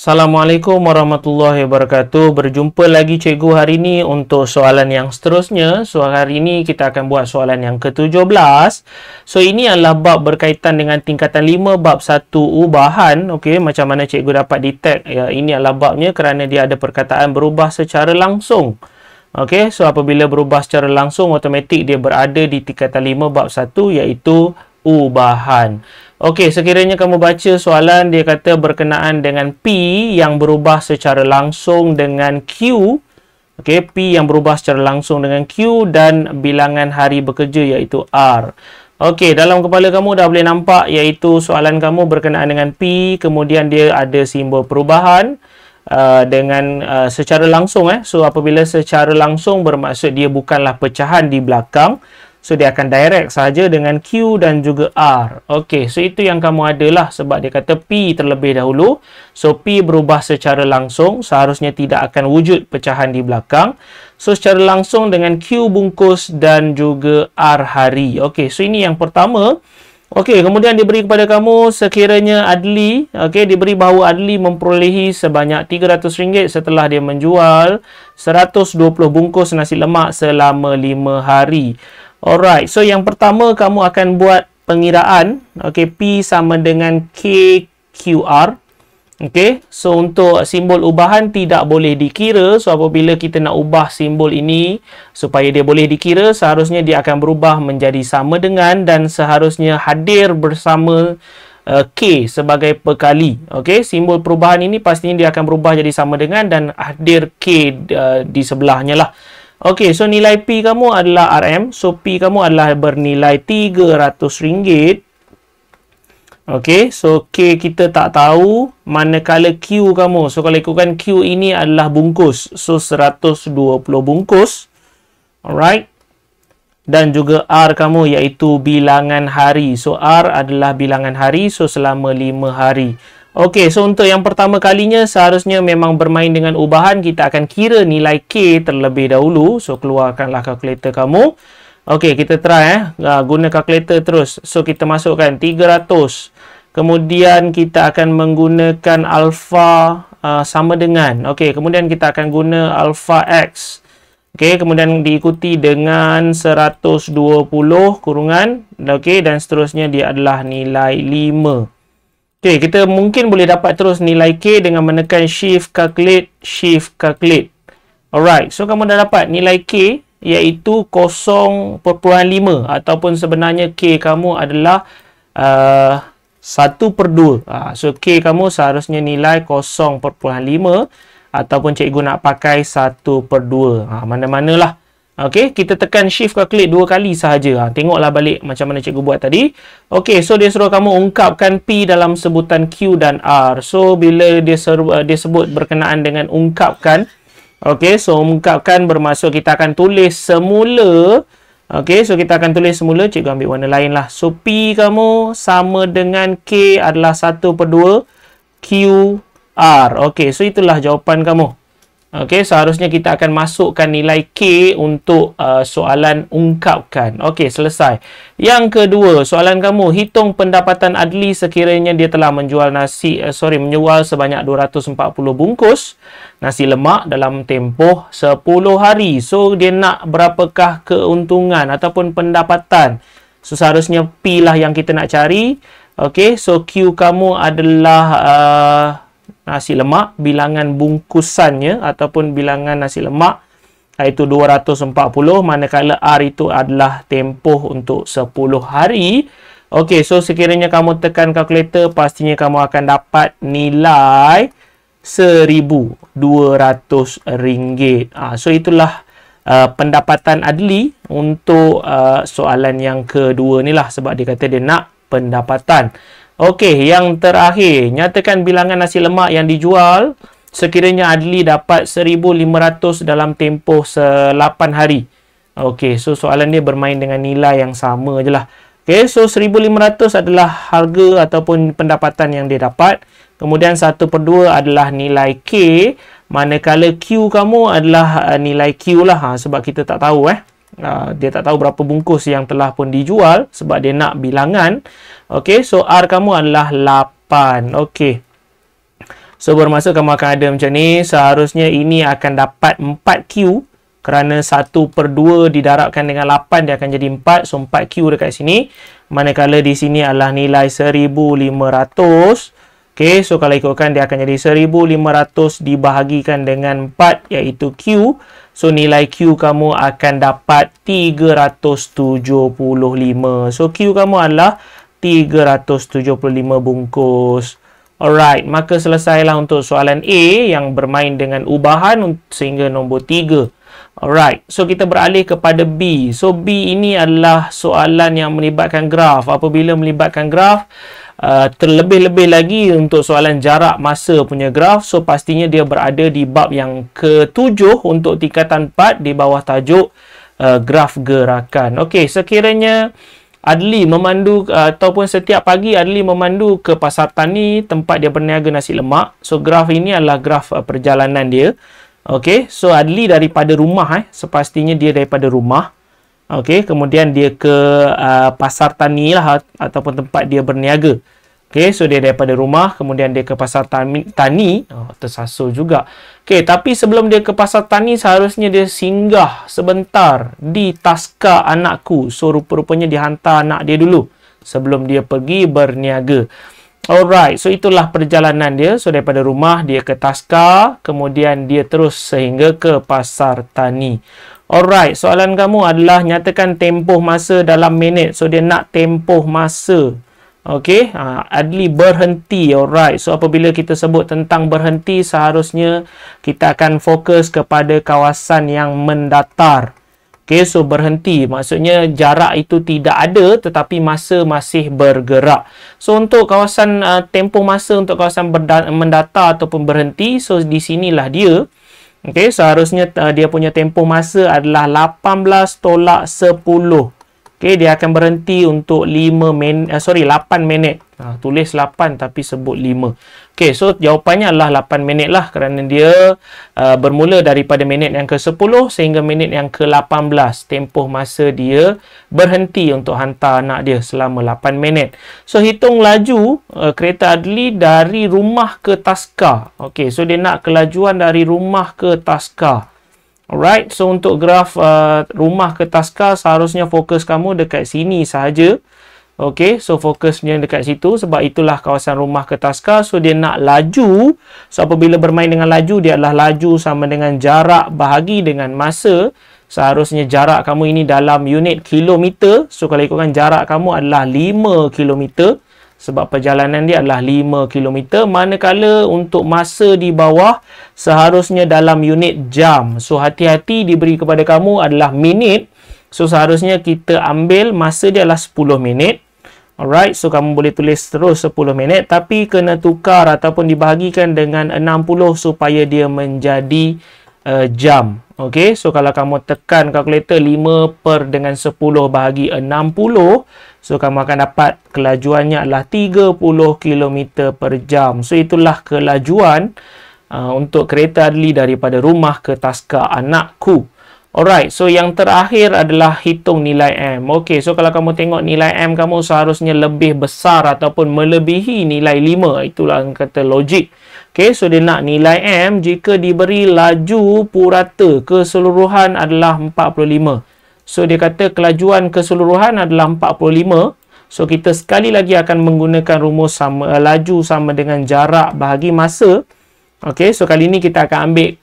Assalamualaikum warahmatullahi wabarakatuh. Berjumpa lagi cikgu hari ini untuk soalan yang seterusnya. So hari ini kita akan buat soalan yang ke-17. So ini adalah bab berkaitan dengan tingkatan 5 bab 1 ubahan. Okey, macam mana cikgu dapat detect ya, ini adalah babnya kerana dia ada perkataan berubah secara langsung. Okey, so apabila berubah secara langsung, automatik dia berada di tingkatan 5 bab 1 iaitu ubahan. Okey, sekiranya kamu baca soalan, dia kata berkenaan dengan P yang berubah secara langsung dengan Q. Okey, P yang berubah secara langsung dengan Q dan bilangan hari bekerja iaitu R. Okey, dalam kepala kamu dah boleh nampak iaitu soalan kamu berkenaan dengan P, kemudian dia ada simbol perubahan dengan secara langsung. So, apabila secara langsung bermaksud dia bukanlah pecahan di belakang. So, dia akan direct saja dengan Q dan juga R. Okey, so itu yang kamu adalah sebab dia kata P terlebih dahulu. So, P berubah secara langsung. Seharusnya tidak akan wujud pecahan di belakang. So, secara langsung dengan Q bungkus dan juga R hari. Okey, so ini yang pertama. Okey, kemudian diberi kepada kamu sekiranya Adli. Okey, diberi bahawa Adli memperolehi sebanyak RM300 setelah dia menjual 120 bungkus nasi lemak selama 5 hari. Alright, so yang pertama kamu akan buat pengiraan. Okey, P sama dengan KQR. Okey, so untuk simbol ubahan tidak boleh dikira. So apabila kita nak ubah simbol ini supaya dia boleh dikira, seharusnya dia akan berubah menjadi sama dengan dan seharusnya hadir bersama K sebagai pekali. Okey, simbol perubahan ini pastinya dia akan berubah jadi sama dengan dan hadir K di sebelahnya lah. Okey, so nilai P kamu adalah RM. So, P kamu adalah bernilai RM300. Okey, so K kita tak tahu, manakala Q kamu. So, kalau ikutkan Q ini adalah bungkus. So, 120 bungkus. Alright. Dan juga R kamu iaitu bilangan hari. So, R adalah bilangan hari. So, selama 5 hari. Okey, so untuk yang pertama kalinya seharusnya memang bermain dengan ubahan. Kita akan kira nilai K terlebih dahulu. So, keluarkanlah kalkulator kamu. Okey, kita try guna kalkulator terus. So, kita masukkan 300. Kemudian kita akan menggunakan alpha sama dengan. Okey, kemudian kita akan guna alpha X. Okey, kemudian diikuti dengan 120 kurungan. Okey, dan seterusnya dia adalah nilai 5. Okey, kita mungkin boleh dapat terus nilai K dengan menekan shift calculate, shift calculate. Alright, so kamu dah dapat nilai K iaitu 0.5 ataupun sebenarnya K kamu adalah 1/2. So, K kamu seharusnya nilai 0.5 ataupun cikgu nak pakai 1/2. Mana-manalah. Okey, kita tekan shift calculate 2 kali sahaja. Tengoklah balik macam mana cikgu buat tadi. Okey, so dia suruh kamu ungkapkan P dalam sebutan Q dan R. So, bila dia sebut berkenaan dengan ungkapkan. Okey, so ungkapkan bermaksud kita akan tulis semula. Okey, so kita akan tulis semula. Cikgu ambil warna lain lah. So, P kamu sama dengan K adalah 1/2 Q R. Okey, so itulah jawapan kamu. Okey, seharusnya kita akan masukkan nilai K untuk soalan ungkapkan. Okey, selesai. Yang kedua, soalan kamu, hitung pendapatan Adli sekiranya dia telah menjual menjual sebanyak 240 bungkus nasi lemak dalam tempoh 10 hari. So, dia nak berapakah keuntungan ataupun pendapatan. So, seharusnya P lah yang kita nak cari. Okey, so Q kamu adalah nasi lemak, bilangan bungkusannya ataupun bilangan nasi lemak iaitu 240, manakala R itu adalah tempoh untuk 10 hari. Okey, so sekiranya kamu tekan kalkulator, pastinya kamu akan dapat nilai RM1,200. So itulah pendapatan Adli untuk soalan yang kedua ni lah, sebab dia kata dia nak pendapatan. Okey, yang terakhir, nyatakan bilangan nasi lemak yang dijual sekiranya Adli dapat 1,500 dalam tempoh 8 hari. Okey, so soalan dia bermain dengan nilai yang sama je lah. Okey, so 1,500 adalah harga ataupun pendapatan yang dia dapat. Kemudian 1/2 adalah nilai K, manakala Q kamu adalah nilai Q lah. Sebab kita tak tahu dia tak tahu berapa bungkus yang telah pun dijual sebab dia nak bilangan. Okey, so R kamu adalah 8. Okey. So, bermaksud kamu akan ada macam ni. Seharusnya ini akan dapat 4Q. Kerana 1/2 didarabkan dengan 8, dia akan jadi 4. So, 4Q dekat sini. Manakala di sini adalah nilai 1500. Okay, so kalau ikutkan dia akan jadi 1500 dibahagikan dengan 4, iaitu Q. So, nilai Q kamu akan dapat 375. So, Q kamu adalah 375 bungkus. Alright, maka selesailah untuk soalan A yang bermain dengan ubahan sehingga nombor 3. Alright, so kita beralih kepada B. So, B ini adalah soalan yang melibatkan graf. Apabila melibatkan graf, terlebih-lebih lagi untuk soalan jarak masa punya graf. So, pastinya dia berada di bab yang ke-7 untuk tingkatan 4 di bawah tajuk graf gerakan. Okey, sekiranya Adli memandu ataupun setiap pagi Adli memandu ke pasar tani tempat dia berniaga nasi lemak. So, graf ini adalah graf perjalanan dia. Okey, so Adli daripada rumah sepastinya dia daripada rumah. Okey, kemudian dia ke pasar tani lah ataupun tempat dia berniaga. Okey, so dia daripada rumah, kemudian dia ke pasar tani. Oh, tersasul juga. Okey, tapi sebelum dia ke pasar tani, seharusnya dia singgah sebentar di Taska anakku. So, rupa-rupanya dia hantar anak dia dulu sebelum dia pergi berniaga. Alright, so itulah perjalanan dia. So, daripada rumah dia ke Taska, kemudian dia terus sehingga ke pasar tani. Alright, soalan kamu adalah nyatakan tempoh masa dalam minit. So, dia nak tempoh masa. Okey, Adli berhenti. Alright, so apabila kita sebut tentang berhenti, seharusnya kita akan fokus kepada kawasan yang mendatar. Okey, so berhenti maksudnya jarak itu tidak ada tetapi masa masih bergerak. So, untuk kawasan tempoh masa untuk kawasan mendatar ataupun berhenti, so di sinilah dia. Okey, seharusnya dia punya tempoh masa adalah 18/10. Okey, dia akan berhenti untuk 8 minit. Tulis 8 tapi sebut 5. Okey, so jawapannya adalah 8 minit lah kerana dia bermula daripada minit yang ke-10 sehingga minit yang ke-18. Tempoh masa dia berhenti untuk hantar anak dia selama 8 minit. So, hitung laju kereta Adli dari rumah ke Taska. Okey, so dia nak kelajuan dari rumah ke Taska. Alright, so untuk graf rumah ke Taska, seharusnya fokus kamu dekat sini sahaja. Okey, so fokusnya dekat situ sebab itulah kawasan rumah ke Taska. So, dia nak laju. So, apabila bermain dengan laju, dia adalah laju sama dengan jarak bahagi dengan masa. Seharusnya jarak kamu ini dalam unit kilometer. So, kalau ikutkan jarak kamu adalah 5 kilometer. Sebab perjalanan dia adalah 5 km. Manakala untuk masa di bawah seharusnya dalam unit jam. So, hati-hati diberi kepada kamu adalah minit. So, seharusnya kita ambil masa dia adalah 10 minit. Alright, so kamu boleh tulis terus 10 minit. Tapi kena tukar ataupun dibahagikan dengan 60 supaya dia menjadi jam. Okey, so kalau kamu tekan kalkulator 5/10 bahagi 60, so kamu akan dapat kelajuannya adalah 30 km per jam. So, itulah kelajuan untuk kereta Adli daripada rumah ke Taska anakku. Alright, so yang terakhir adalah hitung nilai M. Okey, so kalau kamu tengok nilai M kamu seharusnya lebih besar ataupun melebihi nilai 5. Itulah yang kata logik. Okey, so dia nak nilai M jika diberi laju purata keseluruhan adalah 45. So, dia kata kelajuan keseluruhan adalah 45. So, kita sekali lagi akan menggunakan rumus laju sama dengan jarak bahagi masa. Okey, so kali ini kita akan ambil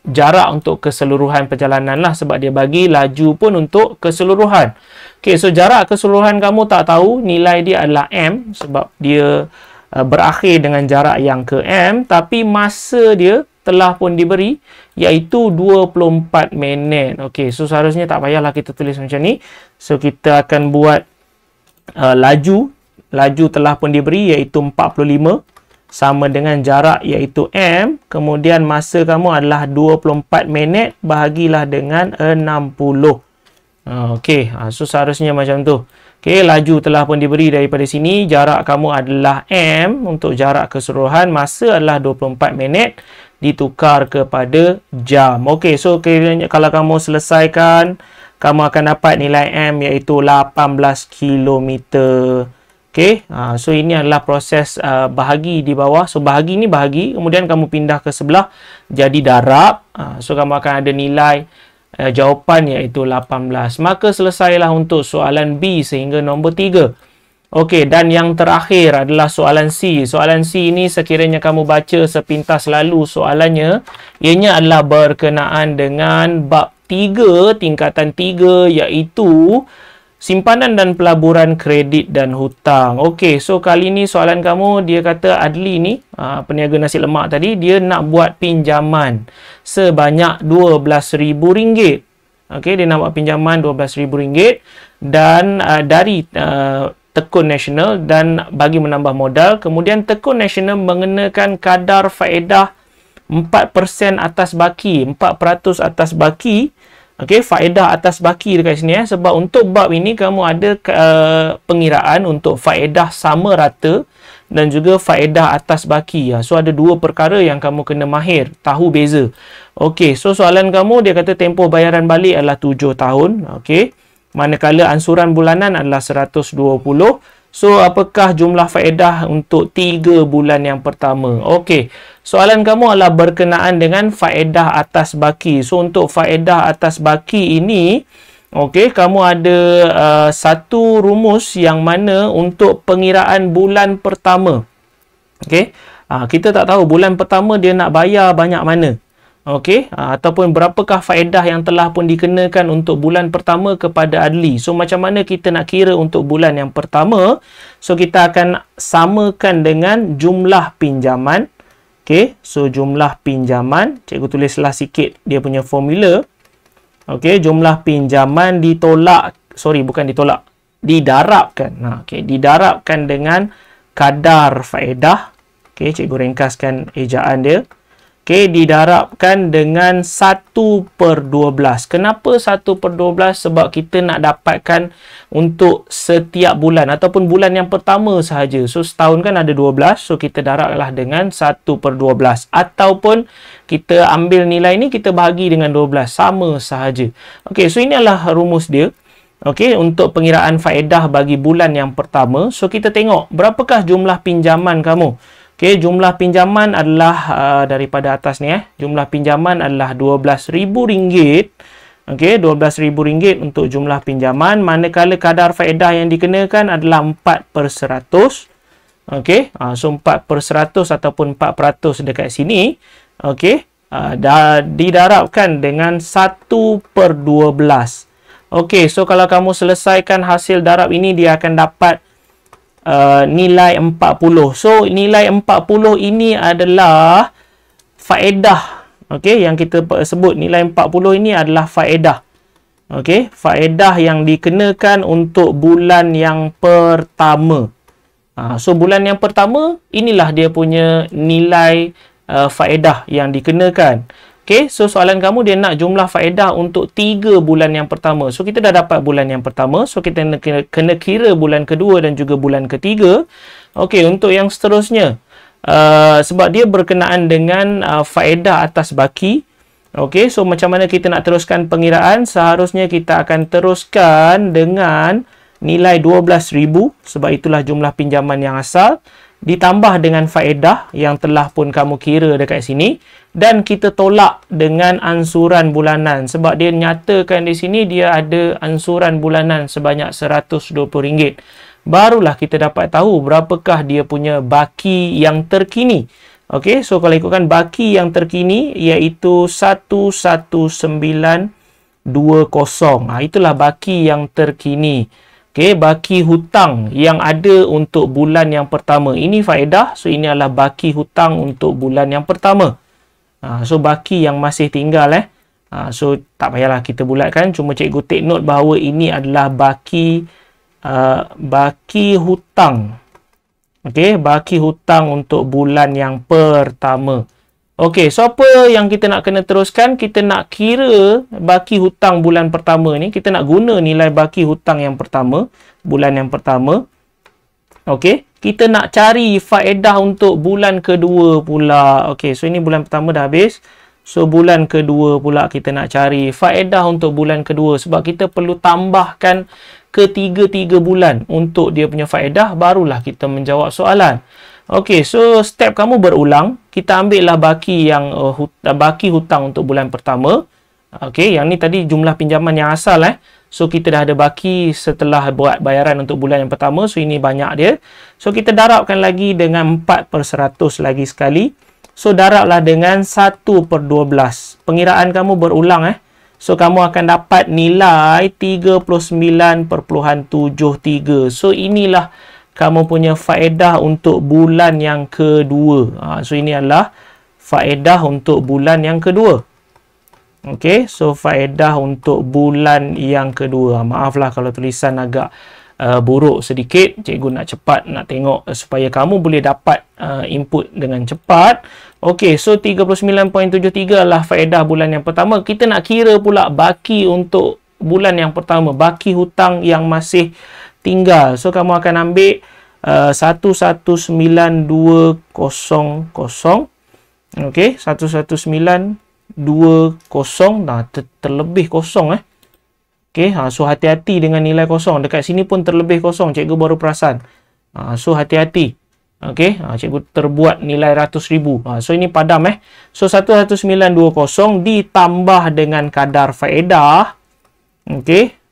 jarak untuk keseluruhan perjalanan lah sebab dia bagi laju pun untuk keseluruhan. Okey, so jarak keseluruhan kamu tak tahu, nilai dia adalah M sebab dia berakhir dengan jarak yang ke M, tapi masa dia telah pun diberi iaitu 24 minit. Okey, so seharusnya tak payahlah kita tulis macam ni. So, kita akan buat laju telah pun diberi iaitu 45 sama dengan jarak iaitu M, kemudian masa kamu adalah 24 minit bahagilah dengan 60. Okey, so seharusnya macam tu. Okey, laju telah pun diberi daripada sini, jarak kamu adalah M untuk jarak keseluruhan, masa adalah 24 minit ditukar kepada jam. Okey, so kalau kamu selesaikan, kamu akan dapat nilai M iaitu 18 km Okey, so ini adalah proses bahagi di bawah. So bahagi ni bahagi, kemudian kamu pindah ke sebelah jadi darab. So kamu akan ada nilai jawapan iaitu 18. Maka selesailah untuk soalan B sehingga nombor 3. Okey, dan yang terakhir adalah soalan C. Soalan C ini sekiranya kamu baca sepintas lalu soalannya, ianya adalah berkenaan dengan bab 3, tingkatan 3 iaitu simpanan dan pelaburan kredit dan hutang. Okey, so kali ni soalan kamu, dia kata Adli ni, peniaga nasi lemak tadi, dia nak buat pinjaman sebanyak RM12,000. Okey, dia nak buat pinjaman RM12,000 dan dari Tekun Nasional dan bagi menambah modal. Kemudian Tekun Nasional mengenakan kadar faedah 4% atas baki, 4% atas baki. Okey, faedah atas baki dekat sini sebab untuk bab ini kamu ada pengiraan untuk faedah sama rata dan juga faedah atas baki. So ada dua perkara yang kamu kena mahir, tahu beza. Okey, so soalan kamu dia kata tempoh bayaran balik adalah 7 tahun. Okey, manakala ansuran bulanan adalah 120. So apakah jumlah faedah untuk 3 bulan yang pertama? Okey, soalan kamu adalah berkenaan dengan faedah atas baki. So untuk faedah atas baki ini, okey, kamu ada satu rumus yang mana untuk pengiraan bulan pertama. Okey, kita tak tahu bulan pertama dia nak bayar banyak mana. Okey, ataupun berapakah faedah yang telah pun dikenakan untuk bulan pertama kepada Adli. So macam mana kita nak kira untuk bulan yang pertama? So kita akan samakan dengan jumlah pinjaman. Okey, so jumlah pinjaman, cikgu tulislah sikit dia punya formula. Okey, jumlah pinjaman ditolak, bukan ditolak, didarabkan. Okey, didarabkan dengan kadar faedah. Okey, cikgu ringkaskan ejaan dia. Okey, didarabkan dengan 1/12. Kenapa 1/12? Sebab kita nak dapatkan untuk setiap bulan ataupun bulan yang pertama sahaja. So, setahun kan ada 12. So, kita darablah dengan 1/12. Ataupun kita ambil nilai ni, kita bahagi dengan 12. Sama sahaja. Okey, so ini adalah rumus dia. Okey, untuk pengiraan faedah bagi bulan yang pertama. So, kita tengok berapakah jumlah pinjaman kamu. Okey, jumlah pinjaman adalah daripada atas ni jumlah pinjaman adalah RM12,000. Okey, RM12,000 untuk jumlah pinjaman, manakala kadar faedah yang dikenakan adalah 4%. Okey, so 4% ataupun 4% dekat sini. Okey, didarabkan dengan 1/12. Okey, so kalau kamu selesaikan hasil darab ini, dia akan dapat nilai 40. So nilai 40 ini adalah faedah. Okey, yang kita sebut nilai 40 ini adalah faedah. Okey, faedah yang dikenakan untuk bulan yang pertama. So bulan yang pertama inilah dia punya nilai faedah yang dikenakan. Okey, so soalan kamu dia nak jumlah faedah untuk 3 bulan yang pertama. So kita dah dapat bulan yang pertama. So kita kena kira bulan kedua dan juga bulan ketiga. Okey, untuk yang seterusnya, sebab dia berkenaan dengan faedah atas baki. Okey, so macam mana kita nak teruskan pengiraan? Seharusnya kita akan teruskan dengan nilai 12,000 sebab itulah jumlah pinjaman yang asal, ditambah dengan faedah yang telah pun kamu kira dekat sini, dan kita tolak dengan ansuran bulanan sebab dia nyatakan di sini dia ada ansuran bulanan sebanyak RM120. Barulah kita dapat tahu berapakah dia punya baki yang terkini. Okey, so kalau ikutkan baki yang terkini iaitu 11920. Itulah baki yang terkini. Okey, baki hutang yang ada untuk bulan yang pertama. Ini faedah. So, ini adalah baki hutang untuk bulan yang pertama. So, baki yang masih tinggal. So, tak payahlah kita bulatkan. Cuma cikgu take note bahawa ini adalah baki hutang. Okey, baki hutang untuk bulan yang pertama. Okey, so apa yang kita nak kena teruskan? Kita nak kira baki hutang bulan pertama ni. Kita nak guna nilai baki hutang yang pertama, bulan yang pertama. Okey, kita nak cari faedah untuk bulan kedua pula. Okey, so ini bulan pertama dah habis. So, bulan kedua pula kita nak cari faedah untuk bulan kedua. Sebab kita perlu tambahkan ketiga-tiga bulan untuk dia punya faedah. Barulah kita menjawab soalan. Okey, so step kamu berulang. Kita ambil lah baki yang baki hutang untuk bulan pertama. Okey, yang ni tadi jumlah pinjaman yang asal. So, kita dah ada baki setelah buat bayaran untuk bulan yang pertama. So, ini banyak dia. So, kita darabkan lagi dengan 4/100 lagi sekali. So, darablah dengan 1/12. Pengiraan kamu berulang. So, kamu akan dapat nilai 39.73. So, inilah kamu punya faedah untuk bulan yang kedua. So, ini adalah faedah untuk bulan yang kedua. Okey, so faedah untuk bulan yang kedua. Maaflah kalau tulisan agak buruk sedikit. Cikgu nak cepat nak tengok supaya kamu boleh dapat input dengan cepat. Okey, so 39.73 adalah faedah bulan yang pertama. Kita nak kira pula baki untuk bulan yang pertama. Baki hutang yang masih tinggal. So, kamu akan ambil 119,200. Okey, 119,200. Nah, terlebih kosong. Okey, so hati-hati dengan nilai kosong. Dekat sini pun terlebih kosong. Cikgu baru perasan. So, hati-hati. Okey, cikgu terbuat nilai ratus ribu. So, ini padam. So, 119,200 ditambah dengan kadar faedah. Okey.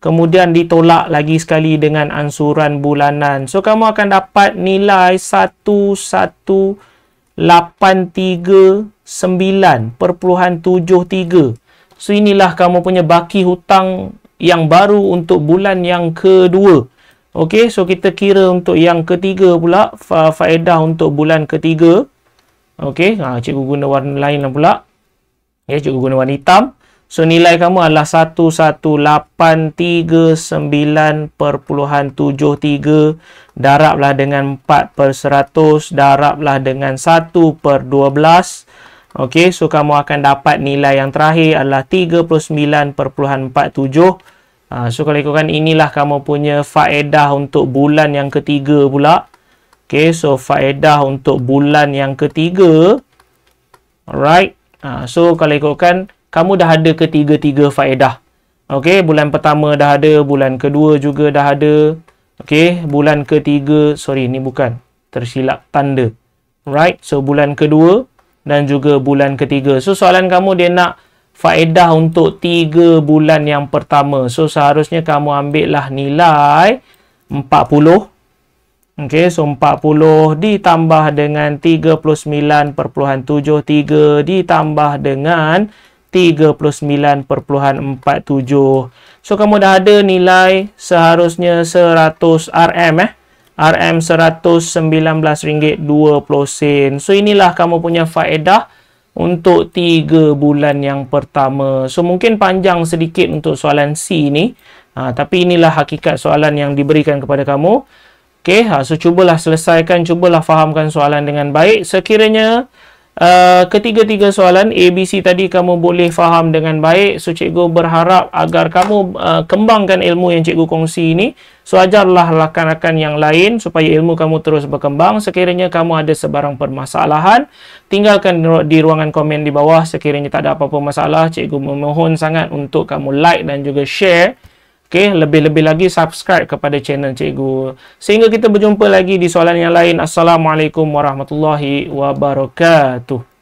Kemudian ditolak lagi sekali dengan ansuran bulanan. So, kamu akan dapat nilai 11,339.73. So, inilah kamu punya baki hutang yang baru untuk bulan yang kedua. Okey, so kita kira untuk yang ketiga pula. Faedah untuk bulan ketiga. Okey, cikgu guna warna lain pula. Ya, cikgu guna warna hitam. So, nilai kamu adalah 11,839.73. Darablah dengan 4/100. Darablah dengan 1/12. Okey, so kamu akan dapat nilai yang terakhir adalah 39.47. So, kalau ikutkan inilah kamu punya faedah untuk bulan yang ketiga pula. Okey, so faedah untuk bulan yang ketiga. Alright. So, kalau ikutkan kamu dah ada ketiga-tiga faedah. Okey, bulan pertama dah ada, bulan kedua juga dah ada. Okey, bulan ketiga, sorry, ni bukan. Tersilap tanda. Right, so bulan kedua dan juga bulan ketiga. So, soalan kamu dia nak faedah untuk 3 bulan yang pertama. So, seharusnya kamu ambil lah nilai 40. Okey, so 40 ditambah dengan 39.73 ditambah dengan 39.47. So, kamu dah ada nilai seharusnya 100 RM. RM RM119.20. So, inilah kamu punya faedah untuk 3 bulan yang pertama. So, mungkin panjang sedikit untuk soalan C ni. Tapi inilah hakikat soalan yang diberikan kepada kamu. Okey, so cubalah selesaikan, cubalah fahamkan soalan dengan baik. Sekiranya ketiga-tiga soalan A, B, C tadi kamu boleh faham dengan baik. So, cikgu berharap agar kamu kembangkan ilmu yang cikgu kongsi ini. So, ajarlah rakan-rakan yang lain supaya ilmu kamu terus berkembang. Sekiranya kamu ada sebarang permasalahan, tinggalkan di ruangan komen di bawah. Sekiranya tak ada apa-apa masalah, cikgu memohon sangat untuk kamu like dan juga share. Okey, lebih-lebih lagi subscribe kepada channel cikgu. Sehingga kita berjumpa lagi di soalan yang lain. Assalamualaikum warahmatullahi wabarakatuh.